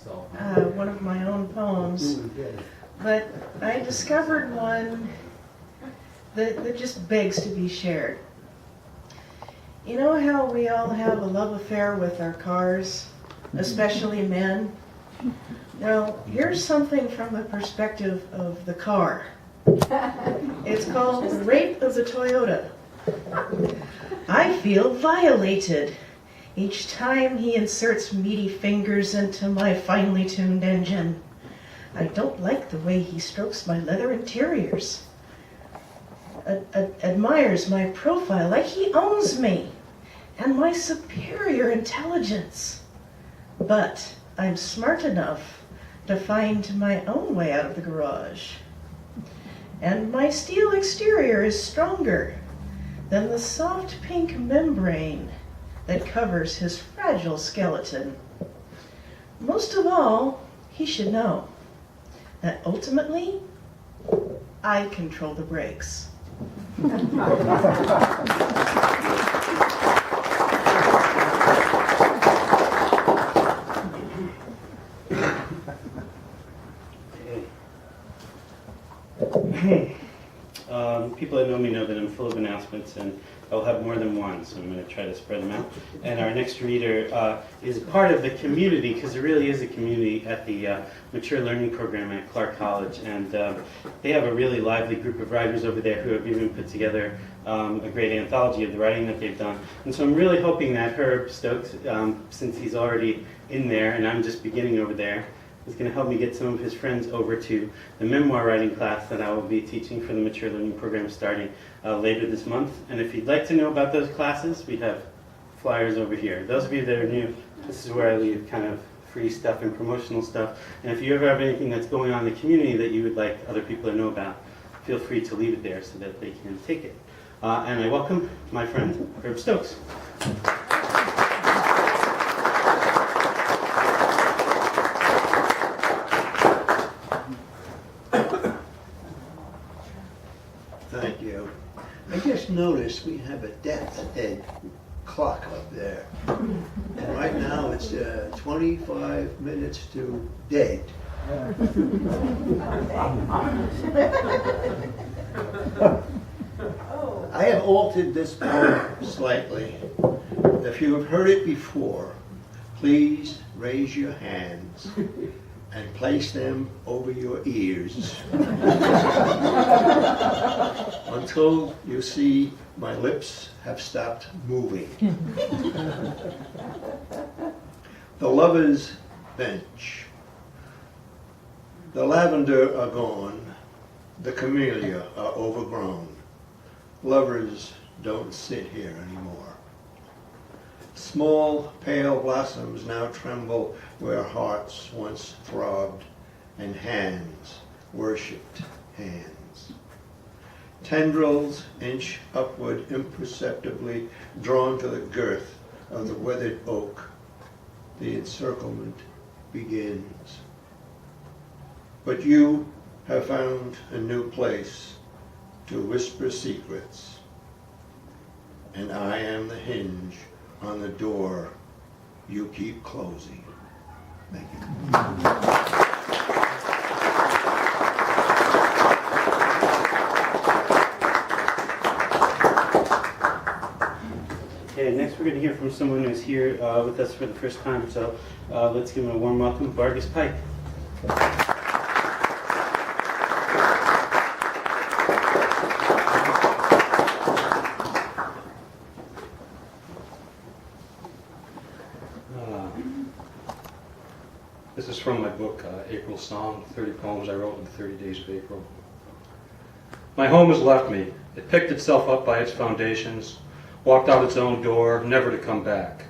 one of my own poems, but I discovered one that just begs to be shared. You know how we all have a love affair with our cars, especially men? Now, here's something from the perspective of the car. It's called The Rape of the Toyota. I feel violated each time he inserts meaty fingers into my finely tuned engine. I don't like the way he strokes my leather interiors. Admires my profile like he owns me and my superior intelligence. But I'm smart enough to find my own way out of the garage. And my steel exterior is stronger than the soft pink membrane that covers his fragile skeleton. Most of all, he should know that ultimately, I control the brakes. People that know me know that I'm full of announcements, and I'll have more than one, so I'm going to try to spread them out. And our next reader is part of the community, because there really is a community at the Mature Learning Program at Clark College, and they have a really lively group of writers over there who have even put together a great anthology of the writing that they've done. And so I'm really hoping that Herb Stokes, since he's already in there and I'm just beginning over there, is going to help me get some of his friends over to the memoir writing class that I will be teaching for the Mature Learning Program starting later this month. And if you'd like to know about those classes, we have flyers over here. Those of you that are new, this is where I leave kind of free stuff and promotional stuff. And if you ever have anything that's going on in the community that you would like other people to know about, feel free to leave it there so that they can take it. And I welcome my friend, Herb Stokes. Thank you. I just noticed we have a death's head clock up there. And right now it's 25 minutes to dead. I have altered this poem slightly. If you have heard it before, please raise your hands and place them over your ears until you see my lips have stopped moving. The lover's bench. The lavender are gone, the camellia are overgrown. Lovers don't sit here anymore. Small, pale blossoms now tremble where hearts once throbbed, and hands worshipped hands. Tendrils inch upward imperceptibly, drawn to the girth of the weathered oak. The encirclement begins. But you have found a new place to whisper secrets, and I am the hinge on the door you keep closing. Thank you. Okay, next we're going to hear from someone who's here with us for the first time, so let's give him a warm welcome, Vargus Pike. This is from my book, April Song, 30 Poems I Wrote in the 30 Days of April. My home has left me. It picked itself up by its foundations, walked out its own door, never to come back.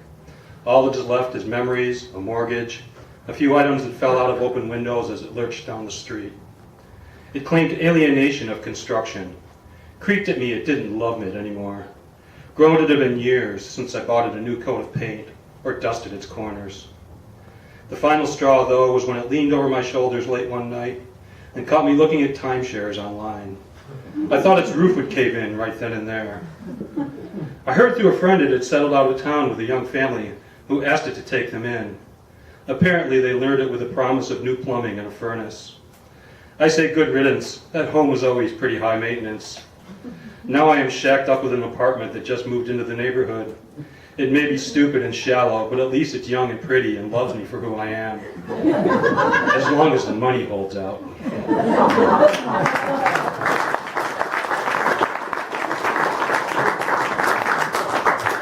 All that is left is memories, a mortgage, a few items that fell out of open windows as it lurched down the street. It claimed alienation of construction, creaked at me it didn't love it anymore. Groaned it had been years since I bought it a new coat of paint or dusted its corners. The final straw, though, was when it leaned over my shoulders late one night and caught me looking at timeshares online. I thought its roof would cave in right then and there. I heard through a friend it had settled out of town with a young family who asked it to take them in. Apparently, they learned it with the promise of new plumbing and a furnace. I say good riddance. That home was always pretty high maintenance. Now I am shacked up with an apartment that just moved into the neighborhood. It may be stupid and shallow, but at least it's young and pretty and loves me for who I am. As long as the money holds out.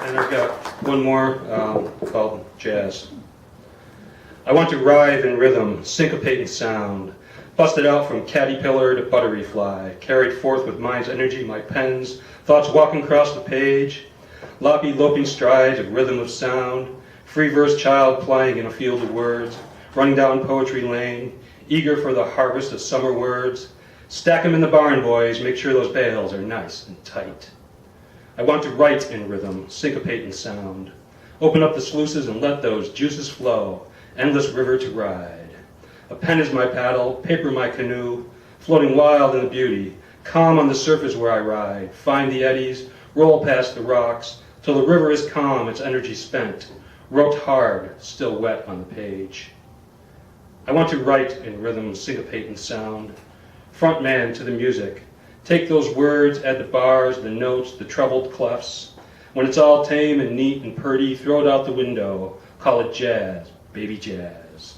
And I've got one more called Jazz. I want to writhe in rhythm, syncopate in sound, busted out from caterpillar to buttery fly, carried forth with mind's energy, my pen's thoughts walking across the page, loppy loping strides of rhythm of sound, free verse child plying in a field of words, running down poetry lane, eager for the harvest of summer words. Stack 'em in the barn, boys, make sure those bales are nice and tight. I want to write in rhythm, syncopate in sound, open up the sluices and let those juices flow, endless river to ride. A pen is my paddle, paper my canoe, floating wild in the beauty, calm on the surface where I ride, find the eddies, roll past the rocks, till the river is calm, its energy spent, wrote hard, still wet on the page. I want to write in rhythm, syncopate in sound, front man to the music, take those words, add the bars, the notes, the troubled clefs. When it's all tame and neat and purty, throw it out the window, call it jazz, baby jazz.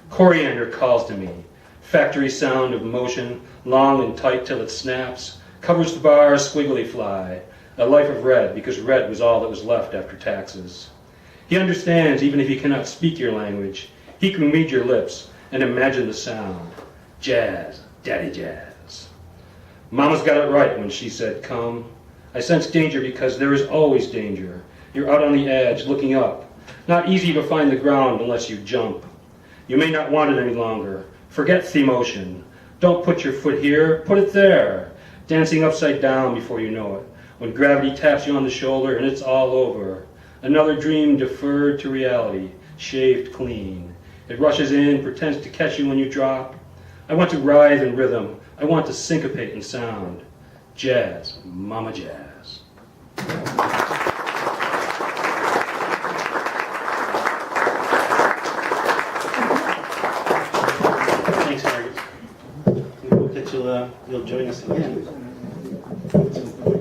Coriander calls to me, factory sound of motion, long and tight till it snaps, covers the bars, squiggly fly, a life of red, because red was all that was left after taxes. He understands even if he cannot speak your language. He can read your lips and imagine the sound. Jazz, daddy jazz. Mama's got it right when she said come. I sense danger because there is always danger. You're out on the edge, looking up. Not easy to find the ground unless you jump. You may not want it any longer. Forget the motion. Don't put your foot here, put it there. Dancing upside down before you know it. When gravity taps you on the shoulder and it's all over. Another dream deferred to reality, shaved clean. It rushes in, pretends to catch you when you drop. I want to writhe in rhythm. I want to syncopate in sound. Jazz, mama jazz. Thanks, Vargus. We hope that you'll join us again at some point.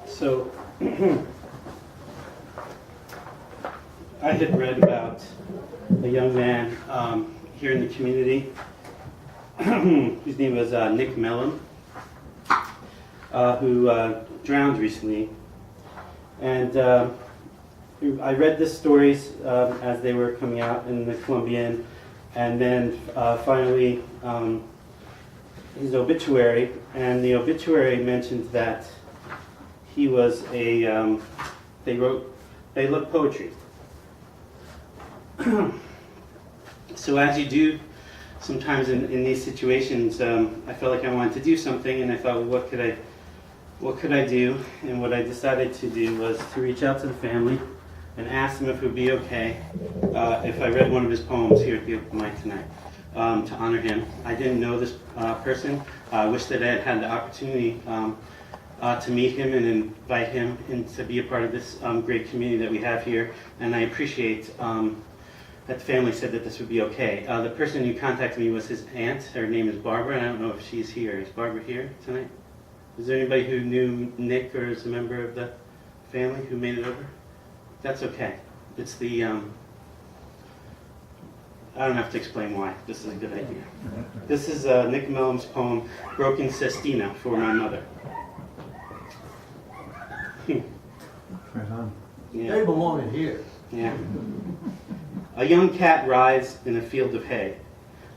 So, I had read about a young man here in the community. His name was Nick Mellon, who drowned recently. And I read the stories as they were coming out in the Columbian, and then finally his obituary. And the obituary mentioned that he was a, they loved poetry. So as you do sometimes in these situations, I felt like I wanted to do something, and I thought, well, what could I do? And what I decided to do was to reach out to the family and ask them if it would be okay if I read one of his poems here at the open mic tonight to honor him. I didn't know this person. I wish that I had had the opportunity to meet him and invite him and to be a part of this great community that we have here. And I appreciate that the family said that this would be okay. The person who contacted me was his aunt. Her name is Barbara, and I don't know if she's here. Is Barbara here tonight? Is there anybody who knew Nick or is a member of the family who made it over? That's okay. It's the, I don't have to explain why. This is a good idea. This is Nick Mellon's poem, Broken Sestina, for my mother. Right on. Yeah. They belong in here. Yeah. A young cat writhes in a field of hay,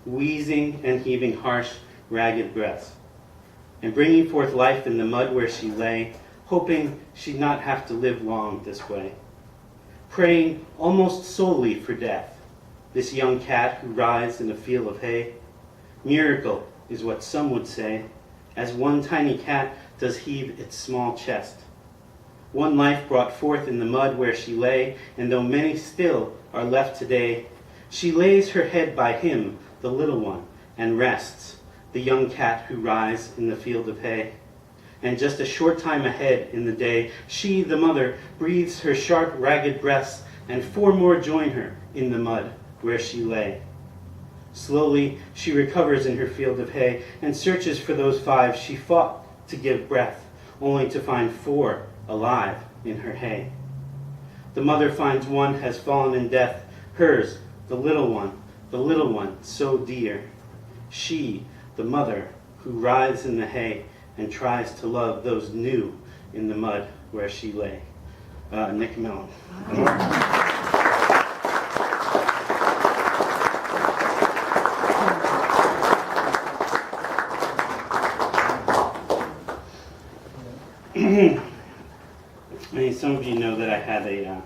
wheezing and heaving harsh, ragged breaths, and bringing forth life in the mud where she lay, hoping she'd not have to live long this way. Praying almost solely for death, this young cat who writhes in a field of hay. Miracle is what some would say, as one tiny cat does heave its small chest. one life brought forth in the mud where she lay, and though many still are left today, she lays her head by him, the little one, and rests, the young cat who rise in the field of hay. And just a short time ahead in the day, she, the mother, breathes her sharp, ragged breaths, and 4 more join her in the mud where she lay. Slowly she recovers in her field of hay, and searches for those 5 she fought to give breath, only to find 4 alive in her hay. The mother finds 1 has fallen in death, hers, the little one, so dear. She, the mother, who rides in the hay and tries to love those new in the mud where she lay. Nick Mellon. I mean, some of you know that I had a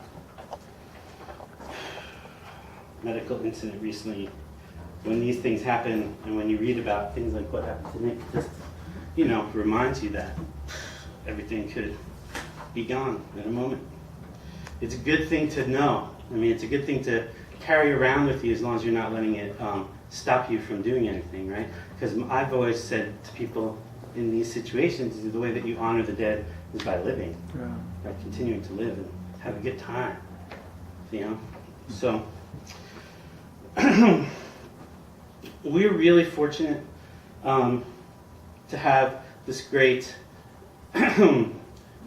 medical incident recently. When these things happen, and when you read about things like what happened to Nick, it just, reminds you that everything could be gone in a moment. It's a good thing to know. I mean, it's a good thing to carry around with you as long as you're not letting it stop you from doing anything, right? Because I've always said to people in these situations, the way that you honor the dead is by living, by continuing to live and have a good time, So, we're really fortunate to have this great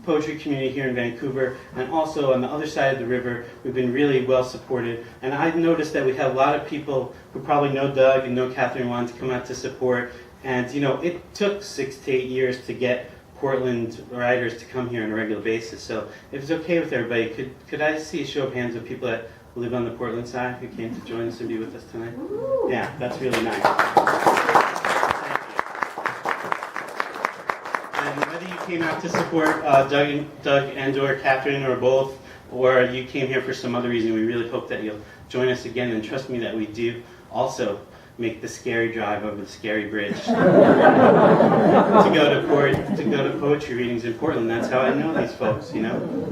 poetry community here in Vancouver, and also on the other side of the river, we've been really well supported. And I've noticed that we have a lot of people who probably know Doug and know Katharin wanted to come out to support. And it took 6 to 8 years to get Portland writers to come here on a regular basis. So if it's okay with everybody, could I see a show of hands of people that live on the Portland side who came to join us and be with us tonight? Yeah, that's really nice. And whether you came out to support Doug and or Katharin or both, or you came here for some other reason, we really hope that you'll join us again. And trust me that we do also make the scary drive over the scary bridge to go to poetry readings in Portland. That's how I know these folks,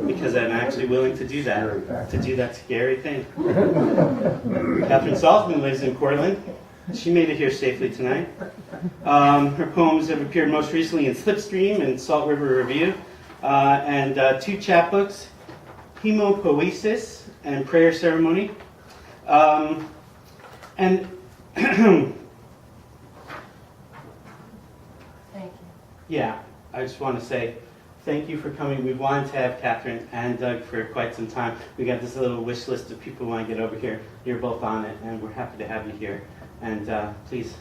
because I'm actually willing to do that scary thing. Katharin Salzman lives in Portland. She made it here safely tonight. Her poems have appeared most recently in Slipstream and Salt River Review, and 2 chapbooks, Hemopoiesis and Prayer Ceremony. And Thank you. yeah, I just want to say thank you for coming. We've wanted to have Katharin and Doug for quite some time. We got this little wish list of people who want to get over here. You're both on it, and we're happy to have you here. And please,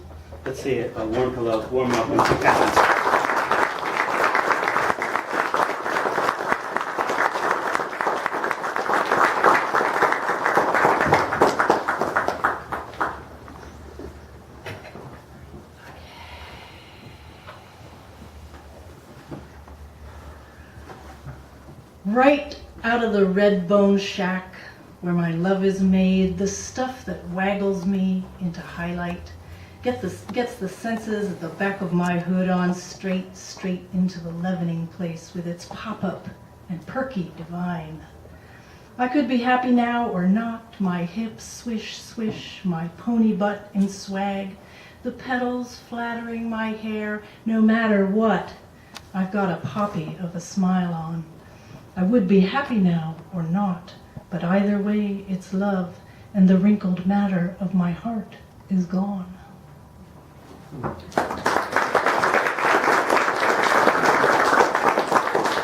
let's say a warm hello, warm welcome to Katharin. Right out of the red bone shack where my love is made, the stuff that waggles me into highlight, gets the senses at the back of my hood on straight into the leavening place with its pop-up and perky divine. I could be happy now or not, my hips swish, swish, my pony butt in swag, the petals flattering my hair, no matter what, I've got a poppy of a smile on. I would be happy now or not, but either way it's love, and the wrinkled matter of my heart is gone.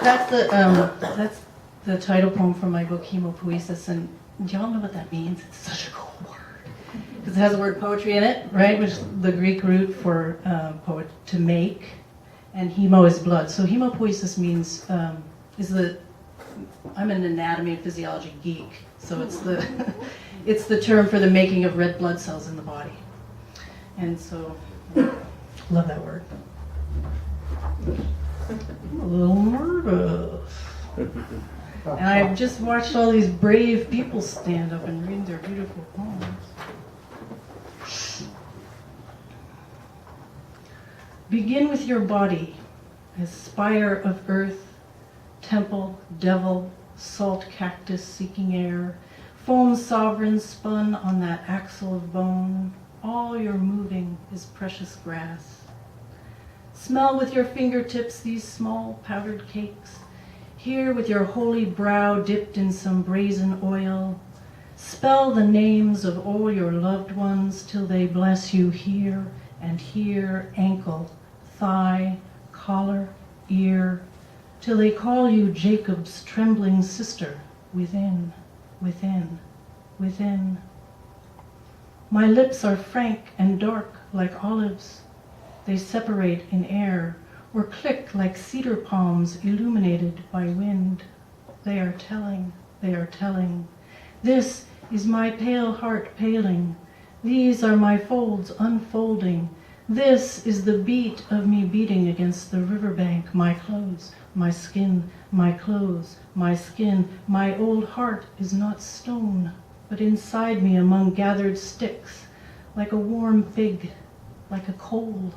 That's the title poem from my book Hemopoiesis, and do y'all know what that means? It's such a cool word because it has the word poetry in it, right? Which is the Greek root for poet, to make, and hemo is blood. So hemopoiesis means I'm an anatomy and physiology geek, so it's the term for the making of red blood cells in the body. And so, love that word. I'm a little nervous. And I've just watched all these brave people stand up and read their beautiful poems. Begin with your body, as spire of earth, temple, devil, salt cactus seeking air, foam sovereign spun on that axle of bone, all your moving is precious grass. Smell with your fingertips these small powdered cakes. Hear with your holy brow dipped in some brazen oil. Spell the names of all your loved ones till they bless you here and here, ankle, thigh, collar, ear, till they call you Jacob's trembling sister, within, within, within. My lips are frank and dark like olives. They separate in air, or click like cedar palms illuminated by wind. They are telling, they are telling. This is my pale heart paling. These are my folds unfolding. This is the beat of me beating against the riverbank. My clothes, my skin, my clothes, my skin. My old heart is not stone, but inside me among gathered sticks, like a warm fig, like a coal.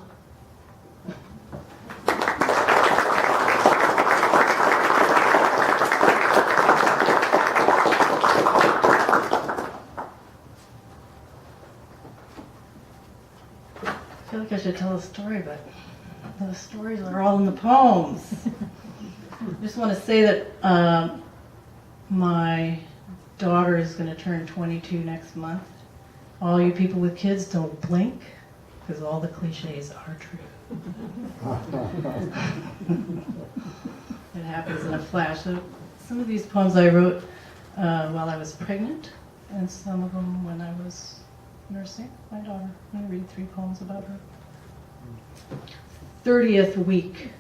I feel like I should tell a story, but the stories are all in the poems. I just want to say that my daughter is going to turn 22 next month. All you people with kids, don't blink, because all the cliches are true. It happens in a flash. So some of these poems I wrote while I was pregnant, and some of them when I was nursing my daughter. I'm going to read 3 poems about her. 30th week.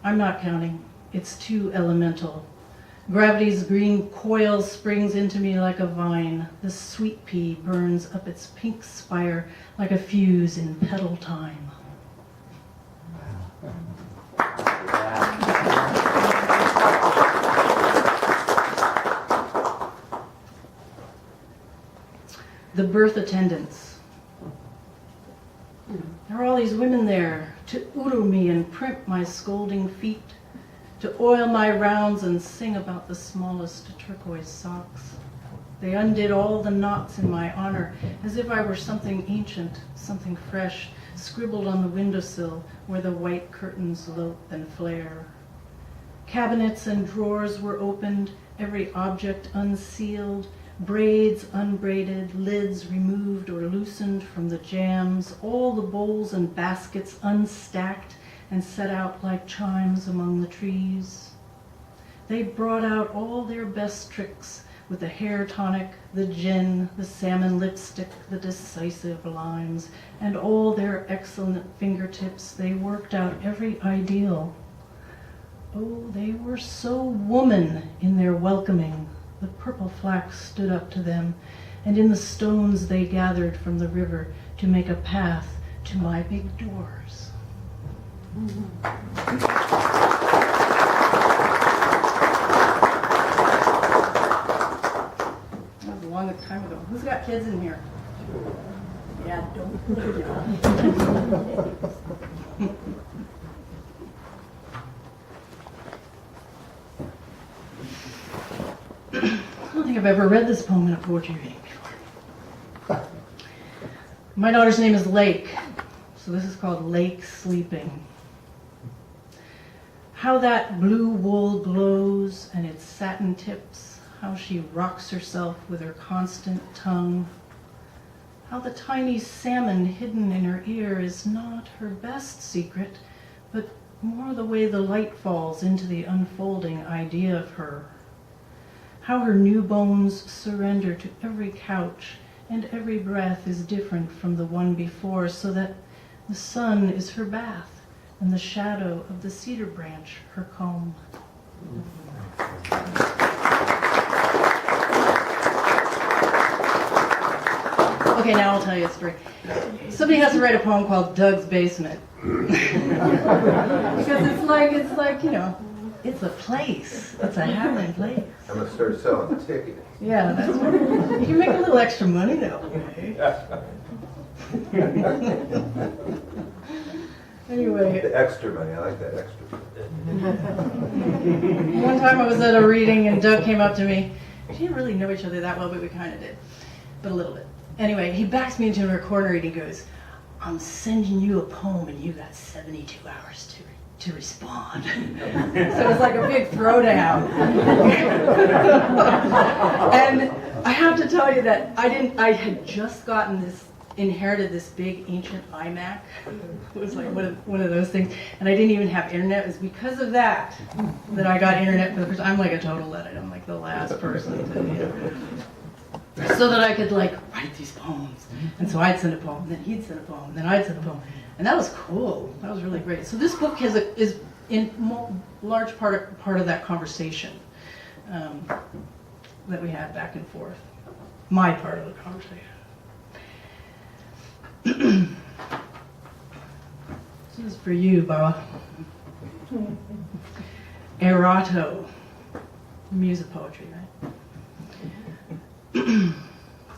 I'm not counting. It's too elemental. Gravity's green coil springs into me like a vine. The sweet pea burns up its pink spire like a fuse in petal time. The birth attendants. There are all these women there to uru me and primp my scolding feet, to oil my rounds and sing about the smallest turquoise socks. They undid all the knots in my honor, as if I were something ancient, something fresh, scribbled on the windowsill where the white curtains lope and flare. Cabinets and drawers were opened, every object unsealed, braids unbraided, lids removed or loosened from the jams, all the bowls and baskets unstacked and set out like chimes among the trees. They brought out all their best tricks with the hair tonic, the gin, the salmon lipstick, the decisive limes, and all their excellent fingertips. They worked out every ideal. Oh, they were so woman in their welcoming. The purple flax stood up to them, and in the stones they gathered from the river to make a path to my big doors. That was a long time ago. Who's got kids in here? Yeah, don't put it down. I don't think I've ever read this poem in a poetry reading before. My daughter's name is Lake, so this is called Lake Sleeping. How that blue wool glows and its satin tips, how she rocks herself with her constant tongue. How the tiny salmon hidden in her ear is not her best secret, but more the way the light falls into the unfolding idea of her. How her new bones surrender to every couch, and every breath is different from the one before, so that the sun is her bath, and the shadow of the cedar branch her comb. Okay, now I'll tell you a story. Somebody has to write a poem called Doug's Basement. Because it's like, you know, it's a place. It's a happening place. I'm gonna start selling tickets. Yeah, that's right. You can make a little extra money that way. Anyway, The extra money, I like that extra. One time I was at a reading and Doug came up to me. We didn't really know each other that well, but we kind of did. But a little bit. Anyway, he backs me into a corner and he goes, I'm sending you a poem and you got 72 hours to respond. So it was like a big throwdown. And I have to tell you that I had just inherited this big ancient iMac. It was like one of those things. And I didn't even have internet. It was because of that I got internet for the first time. I'm like a total Luddite. I'm like the last person so that I could like write these poems. And so I'd send a poem, then he'd send a poem, then I'd send a poem. And that was cool. That was really great. So this book is in large part of that conversation that we had back and forth. My part of the conversation. This is for you, Baba. Erato. Music poetry, right?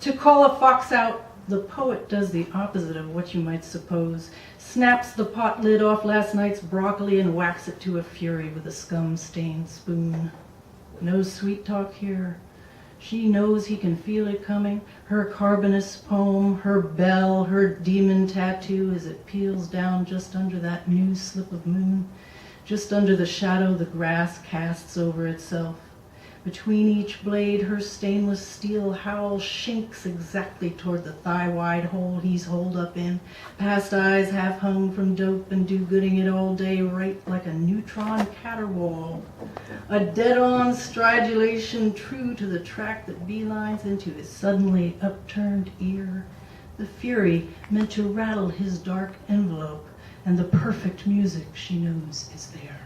To call a fox out, the poet does the opposite of what you might suppose. Snaps the pot lid off last night's broccoli and whacks it to a fury with a scum-stained spoon. No sweet talk here. She knows he can feel it coming. Her carbonous poem, her bell, her demon tattoo as it peels down just under that new slip of moon, just under the shadow the grass casts over itself. Between each blade, her stainless steel howl shinks exactly toward the thigh-wide hole he's holed up in, past eyes half hung from dope and do-gooding it all day, right like a neutron caterwaul. A dead-on stridulation true to the track that beelines into his suddenly upturned ear. The fury meant to rattle his dark envelope, and the perfect music she knows is there.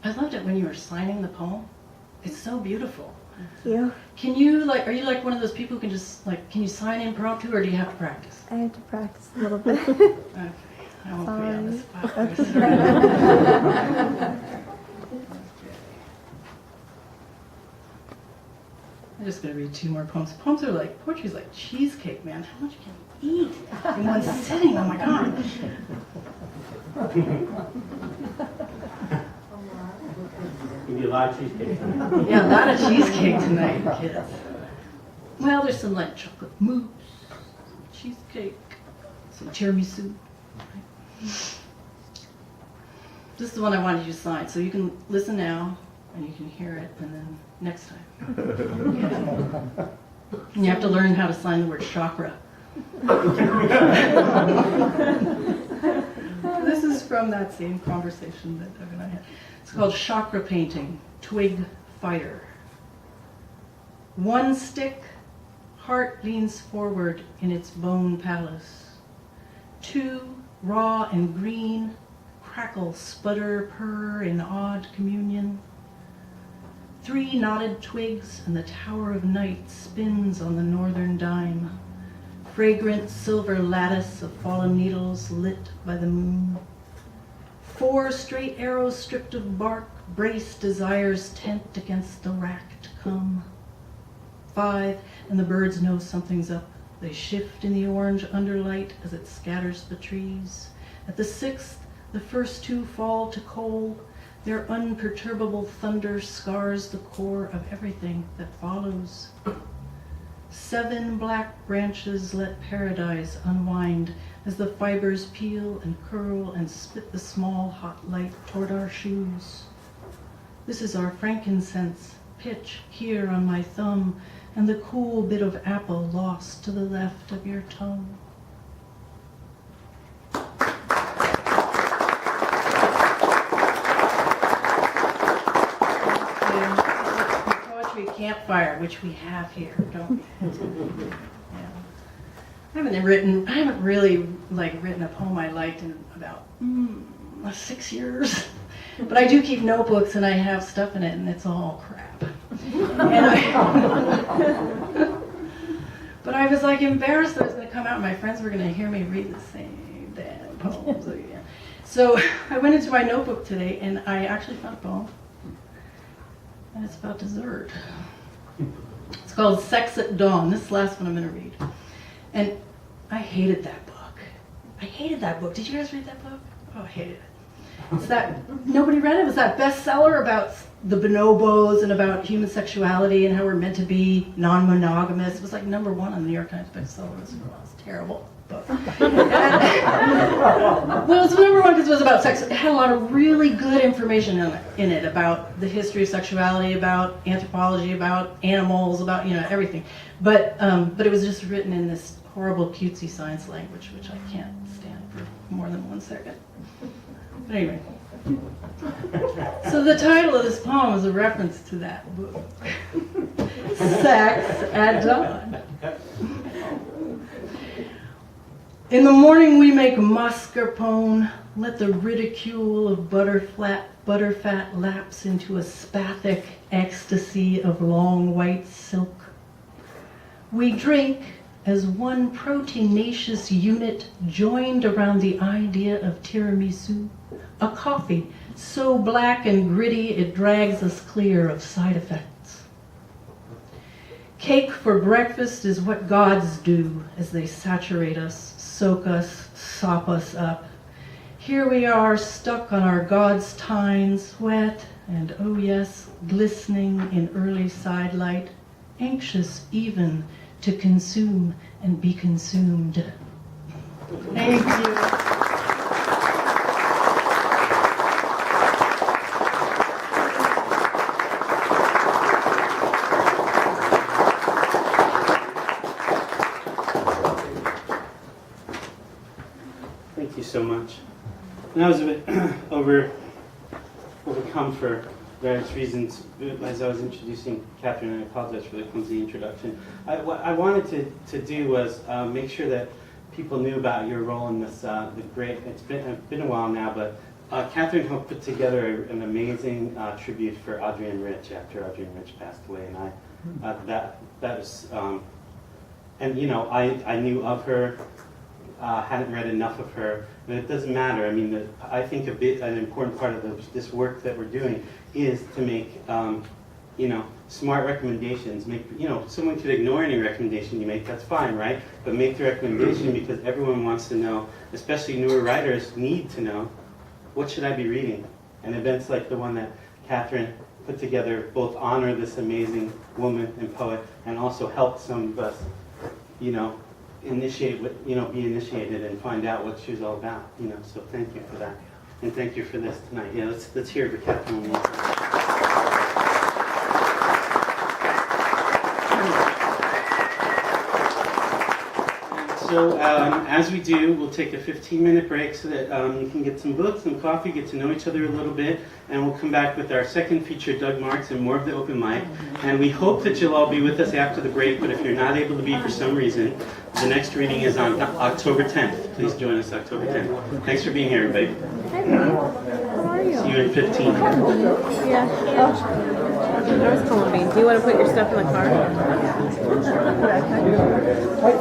I loved it when you were signing the poem. It's so beautiful. Thank you. Can you, like, are you like one of those people who can just, like, can you sign impromptu or do you have to practice? I had to practice a little bit. Okay, I won't put you on the spot. I'm just going to read 2 more poems. Poems are like, poetry is like cheesecake, man. How much can you eat in one sitting? Oh my God. Give you a lot of cheesecake. Yeah, a lot of cheesecake tonight, kids. Well, there's some like chocolate mousse, cheesecake, some tiramisu. This is the one I wanted you to sign, so you can listen now, and you can hear it, and then next time. And you have to learn how to sign the word chakra. This is from that same conversation that Doug and I had. It's called Chakra Painting, Twig Fire. 1 stick, heart leans forward in its bone palace. 2, raw and green, crackle, sputter, purr in odd communion. 3 knotted twigs, and the tower of night spins on the northern dime. Fragrant silver lattice of fallen needles lit by the moon. 4 straight arrows stripped of bark brace desire's tent against the rack to come. 5, and the birds know something's up. They shift in the orange underlight as it scatters the trees. At the 6th, the first 2 fall to coal. Their unperturbable thunder scars the core of everything that follows. 7 black branches let paradise unwind as the fibers peel and curl and spit the small hot light toward our shoes. This is our frankincense, pitch here on my thumb, and the cool bit of apple lost to the left of your tongue. Poetry campfire, which we have here, don't we? Yeah. I haven't really written a poem I liked in about 6 years. But I do keep notebooks and I have stuff in it and it's all crap. But I was like embarrassed that it was going to come out and my friends were going to hear me read the same damn poems again. So I went into my notebook today and I actually found a poem. And it's about dessert. It's called Sex at Dawn. This is the last one I'm going to read. And I hated that book. I hated that book. Did you guys read that book? Oh, I hated it. It's that, nobody read it? It was that bestseller about the bonobos and about human sexuality and how we're meant to be non-monogamous. It was like #1 on the New York Times bestseller. It was a terrible book. Well, it was #1 because it was about sex. It had a lot of really good information in it about the history of sexuality, about anthropology, about animals, about everything. But it was just written in this horrible cutesy science language, which I can't stand for more than 1 second. But anyway, so the title of this poem is a reference to that book. Sex at Dawn. In the morning we make mascarpone, let the ridicule of butterfat lapse into a spathic ecstasy of long white silk. We drink as one proteinaceous unit joined around the idea of tiramisu, a coffee so black and gritty it drags us clear of side effects. Cake for breakfast is what gods do as they saturate us, soak us, sop us up. Here we are stuck on our god's tines, wet and, oh yes, glistening in early sidelight, anxious even to consume and be consumed. Thank you. Thank you so much. And I was a bit overcome for various reasons as I was introducing Katharin, and I apologize for the clumsy introduction. What I wanted to do was make sure that people knew about your role in this. It's been a while now, but Katharin helped put together an amazing tribute for Adrienne Rich after Adrienne Rich passed away, and that was and I knew of her. Hadn't read enough of her, but it doesn't matter. I mean, I think an important part of this work that we're doing is to make, smart recommendations. Someone could ignore any recommendation you make, that's fine, right? But make the recommendation because everyone wants to know, especially newer writers need to know, what should I be reading? And events like the one that Katharin put together both honor this amazing woman and poet and also help some of us, initiate what be initiated and find out what she was all about. So thank you for that, and thank you for this tonight. Yeah, let's hear it for Katharin. So as we do, we'll take a 15-minute break so that you can get some books, some coffee, get to know each other a little bit, and we'll come back with our second feature, Doug Marks, and more of the open mic. And we hope that you'll all be with us after the break, but if you're not able to be for some reason, the next reading is on October 10th. Please join us October 10th. Thanks for being here, everybody. Hi, How are you? See you in 15. Yeah. Oh. I was calling me. Do you want to put your stuff in the car? What?